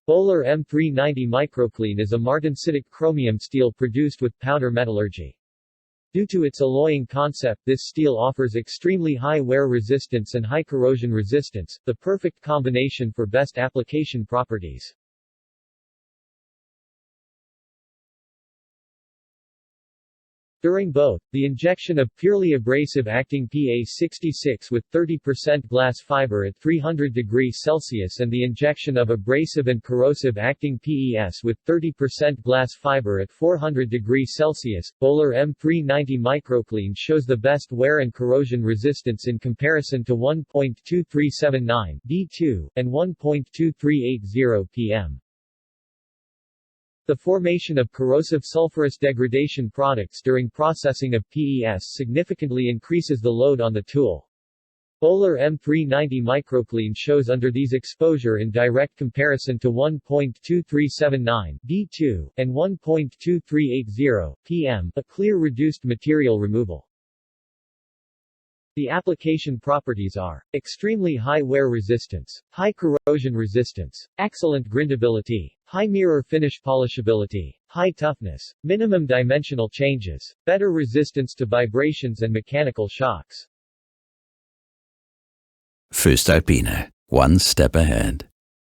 BÖHLER M390 MICROCLEAN is a martensitic chromium steel produced with powder metallurgy. Due to its alloying concept, this steel offers extremely high wear resistance and high corrosion resistance, the perfect combination for best application properties. During both, the injection of purely abrasive acting PA66 with 30% glass fiber at 300 degrees Celsius and the injection of abrasive and corrosive acting PES with 30% glass fiber at 400 degrees Celsius, BÖHLER M390 MICROCLEAN shows the best wear and corrosion resistance in comparison to 1.2379 D2 and 1.2380 PM. The formation of corrosive sulfurous degradation products during processing of PES significantly increases the load on the tool. BÖHLER M390 MICROCLEAN shows under these exposure in direct comparison to 1.2379 D2 and 1.2380 PM a clear reduced material removal. The application properties are extremely high wear resistance, high corrosion resistance, excellent grindability, high mirror finish polishability, high toughness, minimum dimensional changes, better resistance to vibrations and mechanical shocks. Voestalpine, one step ahead.